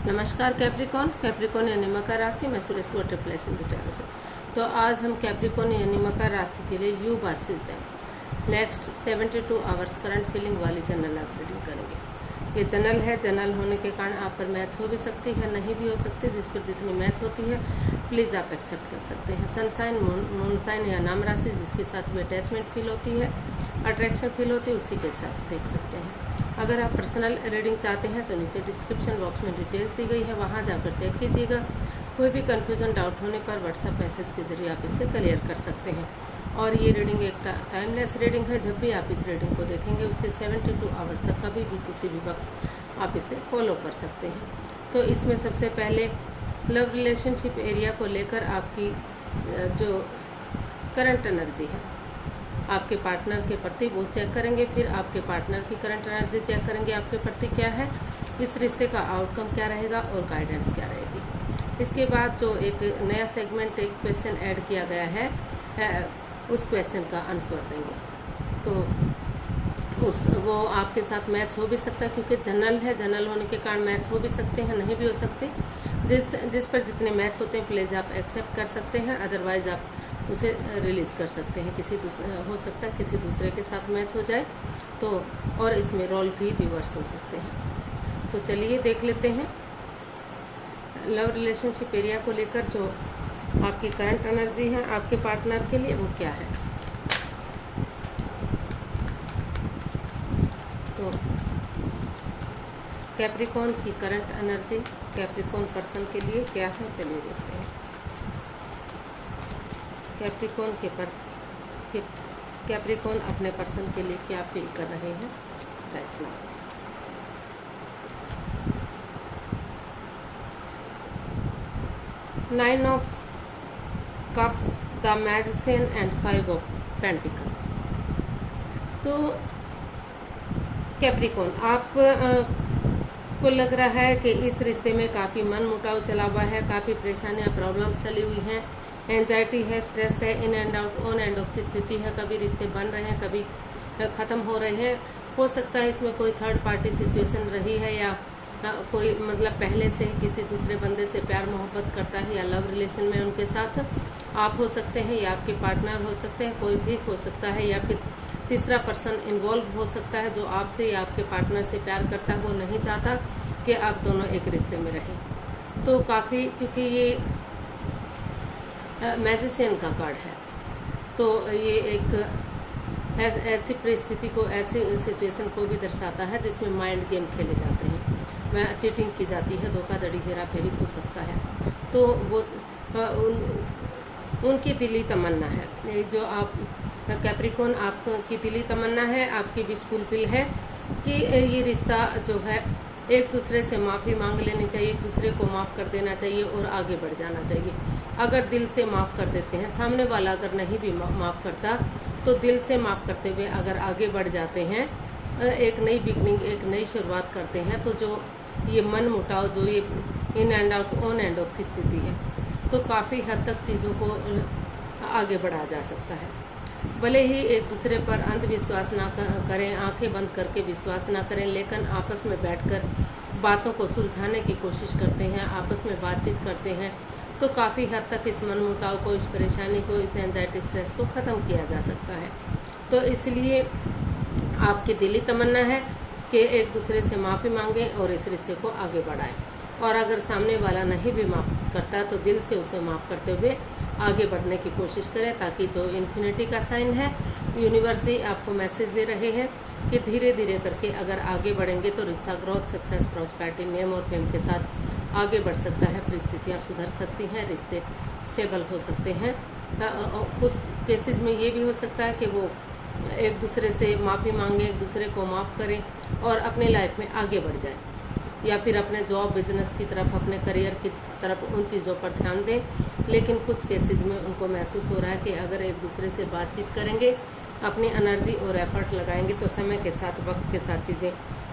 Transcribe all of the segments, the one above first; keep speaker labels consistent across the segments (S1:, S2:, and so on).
S1: नमस्कार कैप्रिकॉन यानी मकर राशि। मैं सुरेश को ट्रिपल सिंधु टेरो से। तो आज हम कैप्रिकॉन यानी मकर राशि के लिए you versus them next 72 hours current feeling वाली जनरल लाइफ रीडिंग करेंगे। ये जनरल है, जनरल होने के कारण आप पर मैच हो भी सकती है, नहीं भी हो सकती। जिस पर जितनी मैच होती है प्लीज़ आप एक्सेप्ट कर सकते हैं। सनसाइन, मूनसाइन या नाम राशि जिसके साथ भी अटैचमेंट फील होती है, अट्रैक्शन फील होती है, उसी के साथ देख सकते हैं। अगर आप पर्सनल रीडिंग चाहते हैं तो नीचे डिस्क्रिप्शन बॉक्स में डिटेल्स दी गई है, वहां जाकर चेक कीजिएगा। कोई भी कन्फ्यूजन डाउट होने पर व्हाट्सएप मैसेज के जरिए आप इसे क्लियर कर सकते हैं। और ये रीडिंग एक टाइमलेस रीडिंग है। जब भी आप इस रीडिंग को देखेंगे उसके 72 आवर्स तक कभी भी किसी भी वक्त आप इसे फॉलो कर सकते हैं। तो इसमें सबसे पहले लव रिलेशनशिप एरिया को लेकर आपकी जो करंट एनर्जी है आपके पार्टनर के प्रति वो चेक करेंगे। फिर आपके पार्टनर की करंट एनर्जी चेक करेंगे, आपके प्रति क्या है, इस रिश्ते का आउटकम क्या रहेगा और गाइडेंस क्या रहेगी। इसके बाद जो एक नया सेगमेंट एक क्वेश्चन ऐड किया गया है उस क्वेश्चन का आंसर देंगे। तो वो आपके साथ मैच हो भी सकता है, क्योंकि जनरल है, जनरल होने के कारण मैच हो भी सकते हैं, नहीं भी हो सकते। जिस पर जितने मैच होते हैं प्लीज़ आप एक्सेप्ट कर सकते हैं, अदरवाइज आप उसे रिलीज कर सकते हैं। हो सकता है किसी दूसरे के साथ मैच हो जाए तो, और इसमें रोल भी रिवर्स हो सकते हैं। तो चलिए देख लेते हैं लव रिलेशनशिप एरिया को लेकर जो आपकी करंट एनर्जी है आपके पार्टनर के लिए वो क्या है। तो कैप्रिकॉन की करंट एनर्जी कैप्रिकॉन पर्सन के लिए क्या है, चलिए देखते हैं। कैप्रिकॉन अपने पर्सन के लिए क्या फील कर रहे हैं right now. Nine of cups, the magician and 5 of pentacles. तो कैप्रिकॉन आप को लग रहा है कि इस रिश्ते में काफ़ी मन मुटाव चला हुआ है, काफ़ी परेशानियां प्रॉब्लम्स चली हुई हैं, एंजाइटी है, स्ट्रेस है, in and out, on end of की स्थिति है। कभी रिश्ते बन रहे हैं, कभी ख़त्म हो रहे हैं। हो सकता है इसमें कोई थर्ड पार्टी सिचुएशन रही है, या कोई मतलब पहले से ही किसी दूसरे बंदे से प्यार मोहब्बत करता है, या लव रिलेशन में उनके साथ आप हो सकते हैं, या आपके पार्टनर हो सकते हैं, कोई भी हो सकता है, या फिर तीसरा पर्सन इन्वॉल्व हो सकता है जो आपसे या आपके पार्टनर से प्यार करता है। वो नहीं चाहता कि आप दोनों एक रिश्ते में रहें। तो काफ़ी, क्योंकि ये मैजिशियन का कार्ड है, तो ये एक ऐसी परिस्थिति को, ऐसी सिचुएशन को भी दर्शाता है जिसमें माइंड गेम खेले जाते हैं, चीटिंग की जाती है, धोखाधड़ी, हेरा फेरी हो सकता है। तो वो उनकी दिली तमन्ना है, जो आप कैप्रिकॉन आपकी दिली तमन्ना है, आपकी विश फुलफिल है कि ये रिश्ता जो है एक दूसरे से माफ़ी मांग लेनी चाहिए, एक दूसरे को माफ़ कर देना चाहिए और आगे बढ़ जाना चाहिए। अगर दिल से माफ़ कर देते हैं, सामने वाला अगर नहीं भी माफ़ करता तो दिल से माफ़ करते हुए अगर आगे बढ़ जाते हैं, एक नई बिगनिंग, एक नई शुरुआत करते हैं, तो जो ये मन मुटाव, जो ये in and out, on end of की स्थिति है, तो काफ़ी हद तक चीज़ों को आगे बढ़ाया जा सकता है। भले ही एक दूसरे पर अंधविश्वास ना करें, आंखें बंद करके विश्वास ना करें, लेकिन आपस में बैठकर बातों को सुलझाने की कोशिश करते हैं, आपस में बातचीत करते हैं, तो काफ़ी हद तक इस मनमुटाव को, इस परेशानी को, इस एंजाइटी, स्ट्रेस को ख़त्म किया जा सकता है। तो इसलिए आपकी दिली तमन्ना है कि एक दूसरे से माफ़ी मांगें और इस रिश्ते को आगे बढ़ाएं। और अगर सामने वाला नहीं भी माफ़ करता तो दिल से उसे माफ़ करते हुए आगे बढ़ने की कोशिश करें, ताकि जो इन्फिनिटी का साइन है, यूनिवर्स ही आपको मैसेज दे रहे हैं कि धीरे धीरे करके अगर आगे बढ़ेंगे तो रिश्ता ग्रोथ, सक्सेस, प्रॉस्पेरिटी, नेम और फेम के साथ आगे बढ़ सकता है। परिस्थितियाँ सुधर सकती हैं, रिश्ते स्टेबल हो सकते हैं। कुछ केसेस में ये भी हो सकता है कि वो एक दूसरे से माफ़ी मांगे, एक दूसरे को माफ़ करें और अपनी लाइफ में आगे बढ़ जाएं, या फिर अपने जॉब, बिजनेस की तरफ, अपने करियर की तरफ उन चीज़ों पर ध्यान दें। लेकिन कुछ केसेस में उनको महसूस हो रहा है कि अगर एक दूसरे से बातचीत करेंगे, अपनी एनर्जी और एफर्ट लगाएंगे, तो समय के साथ, वक्त के साथ चीज़ें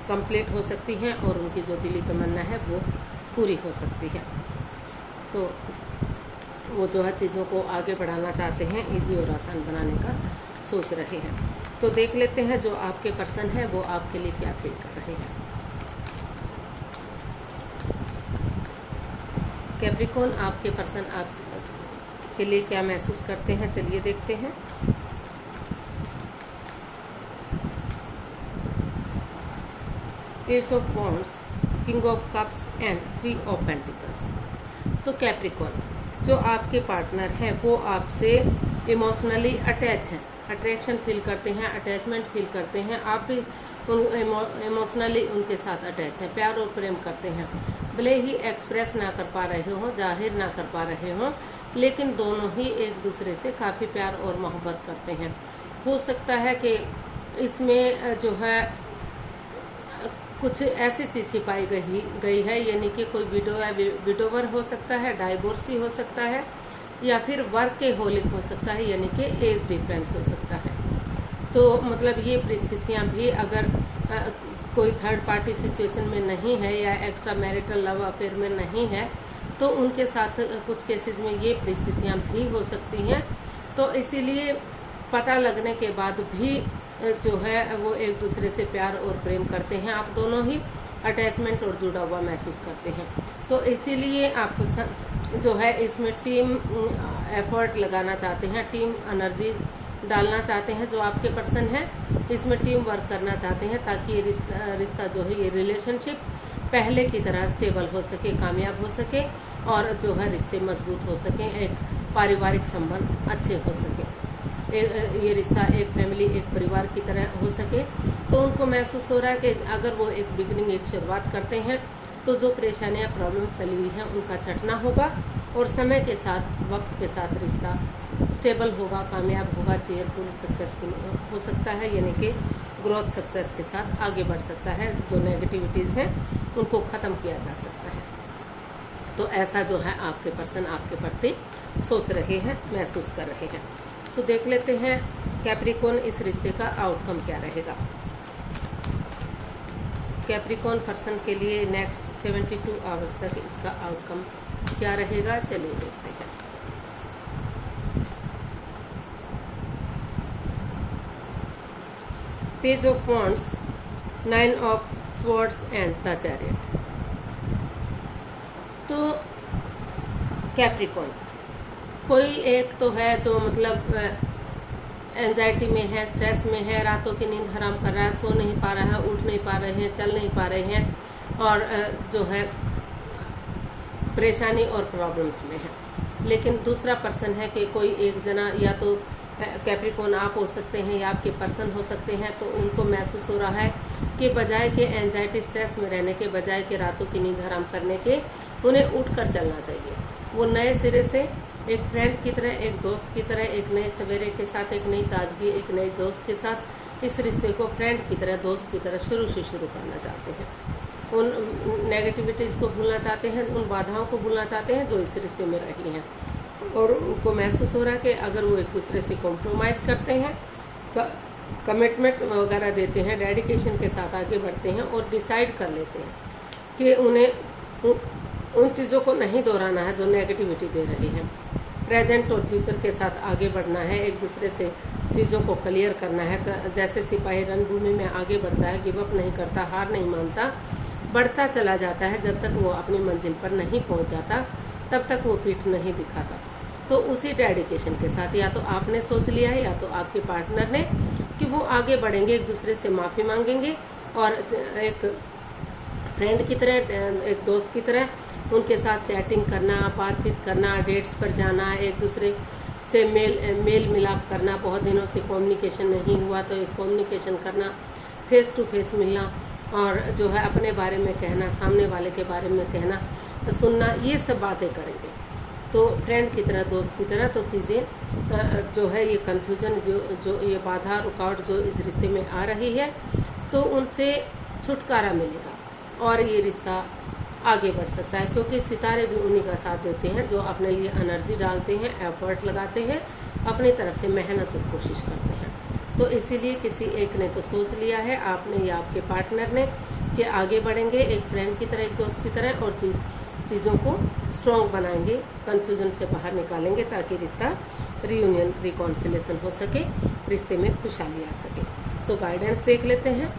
S1: कंप्लीट हो सकती हैं और उनकी जो दिली तमन्ना है वो पूरी हो सकती है। तो वो जो है चीज़ों को आगे बढ़ाना चाहते हैं, ईजी और आसान बनाने का सोच रहे हैं। तो देख लेते हैं जो आपके पर्सन है वो आपके लिए क्या फील कर रहे हैं। कैप्रिकॉन आपके पर्सन आप के लिए क्या महसूस करते हैं, चलिए देखते हैं। S of wands, king of cups and 3 of pentacles. तो कैप्रिकॉन जो आपके पार्टनर हैं वो आपसे इमोशनली अटैच हैं, अट्रैक्शन फील करते हैं, अटैचमेंट फील करते हैं। आप भी इमोशनली उनके साथ अटैच हैं, प्यार और प्रेम करते हैं। भले ही एक्सप्रेस ना कर पा रहे हो, जाहिर ना कर पा रहे हो, लेकिन दोनों ही एक दूसरे से काफ़ी प्यार और मोहब्बत करते हैं। हो सकता है कि इसमें जो है कुछ ऐसी चीज छिपाई गई है, यानी कि कोई विडोवर हो सकता है, डाइवोर्सी हो सकता है, या फिर वर्क के होलिक हो सकता है, यानी कि एज डिफरेंस हो सकता है। तो मतलब ये परिस्थितियां भी अगर कोई थर्ड पार्टी सिचुएशन में नहीं है या एक्स्ट्रा मैरिटल लव अफेयर में नहीं है, तो उनके साथ कुछ केसेस में ये परिस्थितियां भी हो सकती हैं। तो इसीलिए पता लगने के बाद भी जो है वो एक दूसरे से प्यार और प्रेम करते हैं, आप दोनों ही अटैचमेंट और जुड़ा हुआ महसूस करते हैं। तो इसीलिए आप जो है इसमें टीम एफर्ट लगाना चाहते हैं, टीम एनर्जी डालना चाहते हैं। जो आपके पर्सन है इसमें टीम वर्क करना चाहते हैं, ताकि ये रिश्ता जो है, ये रिलेशनशिप पहले की तरह स्टेबल हो सके, कामयाब हो सके, और जो है रिश्ते मजबूत हो सके, एक पारिवारिक संबंध अच्छे हो सके, ये रिश्ता एक फैमिली, एक परिवार की तरह हो सके। तो उनको महसूस हो रहा है कि अगर वो एक बिगनिंग, एक शुरुआत करते हैं, तो जो परेशानियां, प्रॉब्लम चली हुई हैं उनका छटना होगा, और समय के साथ, वक्त के साथ रिश्ता स्टेबल होगा, कामयाब होगा, चेयरफुल, सक्सेसफुल हो सकता है, यानी कि ग्रोथ सक्सेस के साथ आगे बढ़ सकता है। जो नेगेटिविटीज़ हैं उनको ख़त्म किया जा सकता है। तो ऐसा जो है आपके पर्सन आपके प्रति सोच रहे हैं, महसूस कर रहे हैं। तो देख लेते हैं कैप्रिकॉन इस रिश्ते का आउटकम क्या रहेगा। कैप्रिकॉन पर्सन के लिए नेक्स्ट 72 आवर्स तक इसका आउटकम क्या रहेगा, चलिए देखते हैं। Page of wands, 9 of swords and the chariot. तो कैप्रिकॉन कोई एक तो है जो मतलब एंजाइटी में है, स्ट्रेस में है, रातों की नींद हराम कर रहा है, सो नहीं पा रहा है, उठ नहीं पा रहे हैं, चल नहीं पा रहे हैं, और जो है परेशानी और प्रॉब्लम्स में है। लेकिन दूसरा पर्सन है कि कोई एक जना, या तो कैप्रिकॉन आप हो सकते हैं या आपके पर्सन हो सकते हैं, तो उनको महसूस हो रहा है कि बजाय के एंजाइटी, स्ट्रेस में रहने के, बजाय के रातों की नींद हराम करने के, उन्हें उठकर चलना चाहिए। वो नए सिरे से एक फ्रेंड की तरह, एक दोस्त की तरह, एक नए सवेरे के साथ, एक नई ताजगी, एक नए जोश के साथ इस रिश्ते को फ्रेंड की तरह, दोस्त की तरह शुरू करना चाहते हैं। उन नेगेटिविटीज़ को भूलना चाहते हैं, उन बाधाओं को भूलना चाहते हैं जो इस रिश्ते में रही हैं, और उनको महसूस हो रहा है कि अगर वो एक दूसरे से कॉम्प्रोमाइज़ करते हैं, कमिटमेंट वगैरह देते हैं, डेडिकेशन के साथ आगे बढ़ते हैं, और डिसाइड कर लेते हैं कि उन्हें उन चीज़ों को नहीं दोहराना है जो नेगेटिविटी दे रही हैं, प्रेजेंट और फ्यूचर के साथ आगे बढ़ना है, एक दूसरे से चीज़ों को क्लियर करना है। जैसे सिपाही रणभूमि में आगे बढ़ता है, गिव अप नहीं करता, हार नहीं मानता, बढ़ता चला जाता है, जब तक वो अपनी मंजिल पर नहीं पहुंच जाता तब तक वो पीठ नहीं दिखाता। तो उसी डेडिकेशन के साथ या तो आपने सोच लिया है, या तो आपके पार्टनर ने, कि वो आगे बढ़ेंगे, एक दूसरे से माफ़ी मांगेंगे, और एक फ्रेंड की तरह, एक दोस्त की तरह उनके साथ चैटिंग करना, बातचीत करना, डेट्स पर जाना, एक दूसरे से मेल मिलाप करना, बहुत दिनों से कम्युनिकेशन नहीं हुआ तो एक कम्युनिकेशन करना, फेस टू फेस मिलना, और जो है अपने बारे में कहना, सामने वाले के बारे में कहना, सुनना, ये सब बातें करेंगे। तो फ्रेंड की तरह, दोस्त की तरह, तो चीज़ें जो है ये कन्फ्यूज़न, जो ये बाधा रुकावट जो इस रिश्ते में आ रही है, तो उनसे छुटकारा मिलेगा और ये रिश्ता आगे बढ़ सकता है, क्योंकि सितारे भी उन्हीं का साथ देते हैं जो अपने लिए एनर्जी डालते हैं, एफर्ट लगाते हैं, अपनी तरफ से मेहनत और कोशिश करते हैं। तो इसीलिए किसी एक ने तो सोच लिया है, आपने या आपके पार्टनर ने, कि आगे बढ़ेंगे एक फ्रेंड की तरह, एक दोस्त की तरह, और चीज़ों को स्ट्रॉन्ग बनाएंगे, कन्फ्यूजन से बाहर निकालेंगे, ताकि रिश्ता रीयूनियन, रिकॉन्सिलेशन हो सके, रिश्ते में खुशहाली आ सके। तो गाइडेंस देख लेते हैं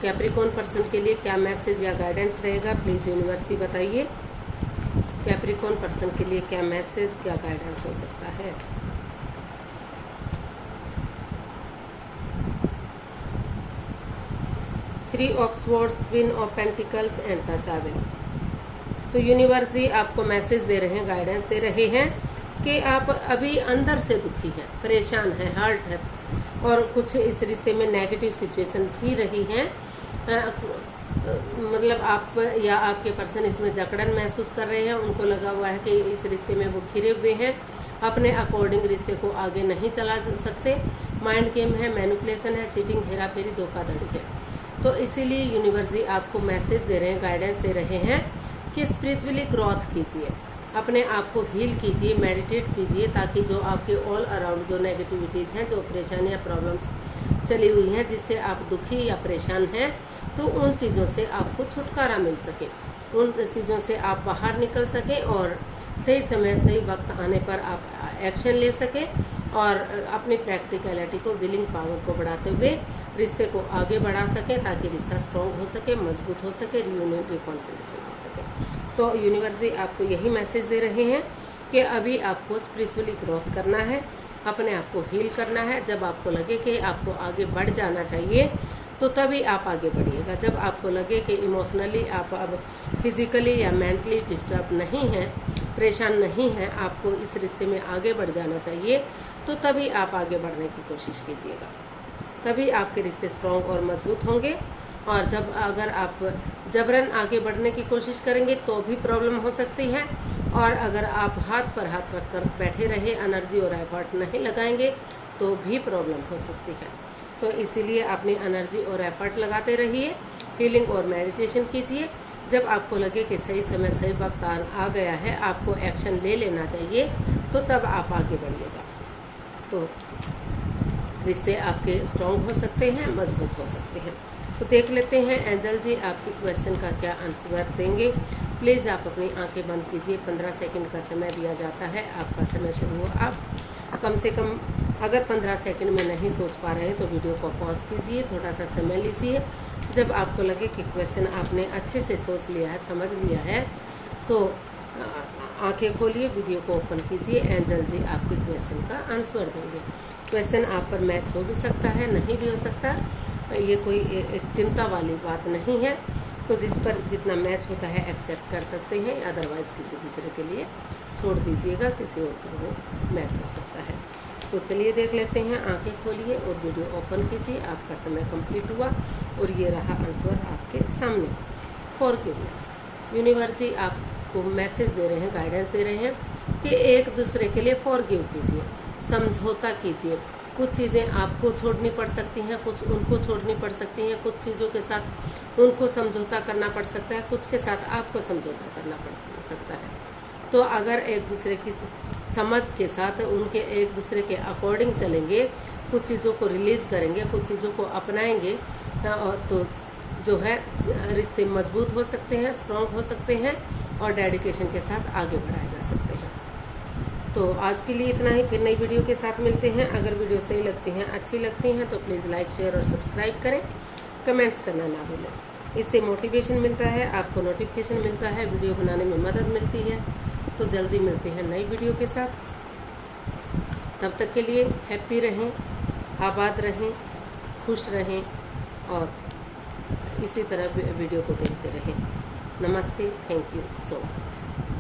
S1: कैप्रिकॉन पर्सन के लिए क्या मैसेज या गाइडेंस रहेगा, प्लीज़ यूनिवर्स ही बताइए। कैप्रिकॉर्न पर्सन के लिए क्या मैसेज, क्या गाइडेंस हो सकता है। Three of swords, queen of pentacles and the devil. तो यूनिवर्स जी आपको मैसेज दे रहे हैं, गाइडेंस दे रहे हैं कि आप अभी अंदर से दुखी हैं, परेशान हैं, हर्ट है, और कुछ इस रिश्ते में नेगेटिव सिचुएशन भी रही हैं। मतलब आप या आपके पर्सन इसमें जकड़न महसूस कर रहे हैं। उनको लगा हुआ है कि इस रिश्ते में वो घिरे हुए हैं, अपने अकॉर्डिंग रिश्ते को आगे नहीं चला सकते। माइंड गेम है, मैनिपुलेशन है, चीटिंग, हेरा फेरी, धोखाधड़ी है। तो इसीलिए यूनिवर्स जी आपको मैसेज दे रहे हैं, गाइडेंस दे रहे हैं कि स्पिरिचुअली ग्रोथ कीजिए, अपने आप को हील कीजिए, मेडिटेट कीजिए, ताकि जो आपके ऑल अराउंड जो नेगेटिविटीज़ हैं, जो परेशानियाँ, प्रॉब्लम्स चली हुई हैं, जिससे आप दुखी या परेशान हैं, तो उन चीज़ों से आपको छुटकारा मिल सके, उन चीज़ों से आप बाहर निकल सकें और सही समय सही वक्त आने पर आप एक्शन ले सकें और अपनी प्रैक्टिकलिटी को, विलिंग पावर को बढ़ाते हुए रिश्ते को आगे बढ़ा सकें, ताकि रिश्ता स्ट्रॉन्ग हो सके, मजबूत हो सके, रियूनियन, रिकॉन्सिलेशन हो सके। तो यूनिवर्स जी आपको यही मैसेज दे रहे हैं कि अभी आपको स्पिरिचुअली ग्रोथ करना है, अपने आप को हील करना है। जब आपको लगे कि आपको आगे बढ़ जाना चाहिए तो तभी आप आगे बढ़िएगा। जब आपको लगे कि इमोशनली आप अब फिजिकली या मेंटली डिस्टर्ब नहीं हैं, परेशान नहीं हैं, आपको इस रिश्ते में आगे बढ़ जाना चाहिए, तो तभी आप आगे बढ़ने की कोशिश कीजिएगा। तभी आपके रिश्ते स्ट्रॉन्ग और मजबूत होंगे। और जब अगर आप जबरन आगे बढ़ने की कोशिश करेंगे तो भी प्रॉब्लम हो सकती है, और अगर आप हाथ पर हाथ रखकर बैठे रहे, एनर्जी और एफर्ट नहीं लगाएंगे तो भी प्रॉब्लम हो सकती है। तो इसीलिए अपनी एनर्जी और एफर्ट लगाते रहिए, हीलिंग और मेडिटेशन कीजिए। जब आपको लगे कि सही समय सही वक्त आ गया है, आपको एक्शन ले लेना चाहिए, तो तब आप आगे बढ़िएगा। तो रिश्ते आपके स्ट्रॉन्ग हो सकते हैं, मजबूत हो सकते हैं। तो देख लेते हैं एंजल जी आपके क्वेश्चन का क्या आंसर देंगे। प्लीज़ आप अपनी आंखें बंद कीजिए। 15 सेकंड का समय दिया जाता है, आपका समय शुरू हो। आप कम से कम अगर 15 सेकंड में नहीं सोच पा रहे हैं तो वीडियो को पॉज कीजिए, थोड़ा सा समय लीजिए। जब आपको लगे कि क्वेश्चन आपने अच्छे से सोच लिया है, समझ लिया है, तो आंखें खोलिए, वीडियो को ओपन कीजिए। एंजल जी आपके क्वेश्चन का आंसर देंगे। क्वेश्चन आप पर मैच हो भी सकता है, नहीं भी हो सकता, ये कोई एक चिंता वाली बात नहीं है। तो जिस पर जितना मैच होता है एक्सेप्ट कर सकते हैं, अदरवाइज किसी दूसरे के लिए छोड़ दीजिएगा, किसी और पर वो मैच हो सकता है। तो चलिए देख लेते हैं। आंखें खोलिए और वीडियो ओपन कीजिए। आपका समय कंप्लीट हुआ और ये रहा आंसर आपके सामने। फॉरगिवनेस। यूनिवर्स जी आपको मैसेज दे रहे हैं, गाइडेंस दे रहे हैं कि एक दूसरे के लिए फॉरगिव कीजिए, समझौता कीजिए। कुछ चीज़ें आपको छोड़नी पड़ सकती हैं, कुछ उनको छोड़नी पड़ सकती हैं, कुछ चीज़ों के साथ उनको समझौता करना पड़ सकता है, कुछ के साथ आपको समझौता करना पड़ सकता है। तो अगर एक दूसरे की समझ के साथ उनके एक दूसरे के अकॉर्डिंग चलेंगे, कुछ चीज़ों को रिलीज़ करेंगे, कुछ चीज़ों को अपनाएंगे, तो जो है रिश्ते मजबूत हो सकते हैं, स्ट्रॉन्ग हो सकते हैं और डेडिकेशन के साथ आगे बढ़ाए जा सकते हैं। तो आज के लिए इतना ही, फिर नई वीडियो के साथ मिलते हैं। अगर वीडियो सही लगती हैं, अच्छी लगती हैं तो प्लीज़ लाइक, शेयर और सब्सक्राइब करें, कमेंट्स करना ना भूलें। इससे मोटिवेशन मिलता है, आपको नोटिफिकेशन मिलता है, वीडियो बनाने में मदद मिलती है। तो जल्दी मिलते हैं नई वीडियो के साथ। तब तक के लिए हैप्पी रहें, आबाद रहें, खुश रहें और इसी तरह वीडियो को देखते रहें। नमस्ते, थैंक यू सो मच।